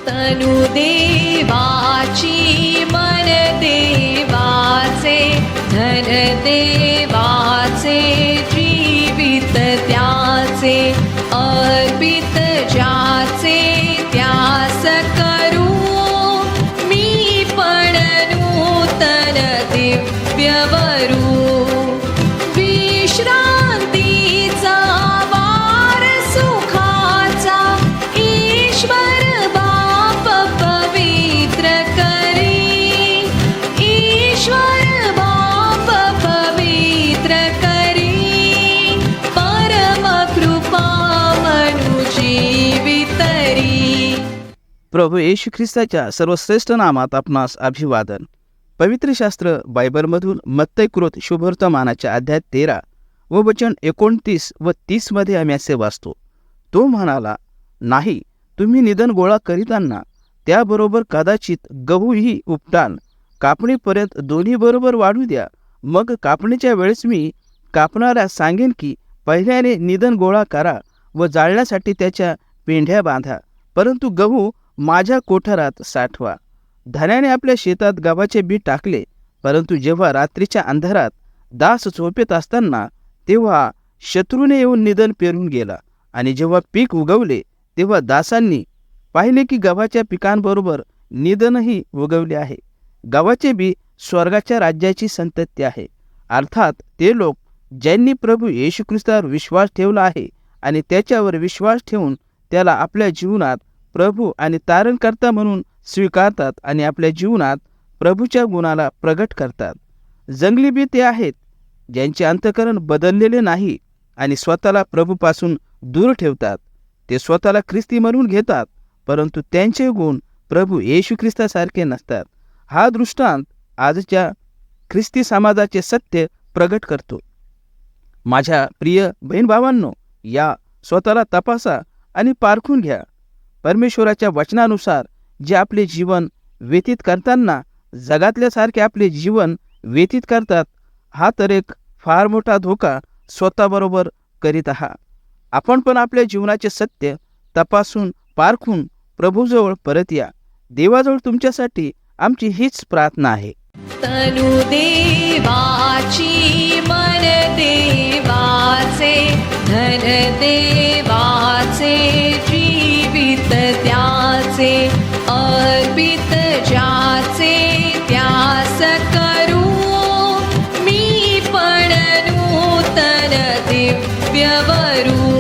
तनु देवाची मन देवाचे धन देवाचे जीवित त्याचे अर्पित ज्याचे त्यास करू मी पण नूतन दिव्यवरू विश्रांतीचा वार सुखाचा ईश्वर बाप पवित्र करी ईश्वर बाप पवित्र करी परम कृपा मनु जीवितरी. प्रभू येशू ख्रिस्ताच्या सर्वश्रेष्ठ नामात आपणास अभिवादन. पवित्र शास्त्र बायबलमधून मत्तैकृत शुभवर्तमानाच्या अध्याय 13 व वचन 29 व 30 मध्ये आम्ही असे वाचतो. तो म्हणाला, नाही, तुम्ही निधन गोळा करीताना त्याबरोबर कदाचित गहूही उपटाल. कापणीपर्यंत दोन्ही बरोबर वाढू द्या. मग कापणीच्या वेळेस मी कापणाऱ्यास सांगेन की पहिल्याने निधन गोळा करा व जाळण्यासाठी त्याच्या पेंढ्या बांधा, परंतु गहू माझ्या कोठारात साठवा. धन्याने आपल्या शेतात गव्हाचे बी टाकले, परंतु जेव्हा रात्रीच्या अंधारात दास झोपेत असताना तेव्हा शत्रूने येऊन निधन पेरून गेला. आणि जेव्हा पीक उगवले तेव्हा दासांनी पाहिले की गव्हाच्या पिकांबरोबर निधनही उगवले आहे. गव्हाचे बी स्वर्गाच्या राज्याची संतती आहे, अर्थात ते लोक ज्यांनी प्रभू येशू ख्रिस्तावर विश्वास ठेवला आहे आणि त्याच्यावर विश्वास ठेवून त्याला आपल्या जीवनात प्रभू आणि तारणकर्ता म्हणून स्वीकारतात आणि आपल्या जीवनात प्रभूच्या गुणाला प्रगट करतात. जंगली बी ते आहेत ज्यांचे अंतःकरण बदललेले नाही आणि स्वतःला प्रभूपासून दूर ठेवतात. ते स्वतःला ख्रिस्ती म्हणून घेतात, परंतु त्यांचे गुण प्रभू येशू ख्रिस्तासारखे नसतात. हा दृष्टांत आजच्या ख्रिस्ती समाजाचे सत्य प्रगट करतो. माझ्या प्रिय बहीण भावांनो, या स्वतःला तपासा आणि पारखून घ्या. परमेश्वराच्या वचनानुसार जे आपले जीवन व्यतीत करताना जगातल्यासारखे आपले जीवन व्यतीत करतात, हा तर एक फार मोठा धोका स्वतःबरोबर करीत आहात. आपण पण आपल्या जीवनाचे सत्य तपासून पारखून प्रभूजवळ परत या. देवाजवळ तुमच्यासाठी आमची हीच प्रार्थना आहे. तनु देवाची मन देवाचे धन देवाचे जीवित त्याचे अर्पित ज्याचे त्यास करू मी पण नूतन दिव्यवरू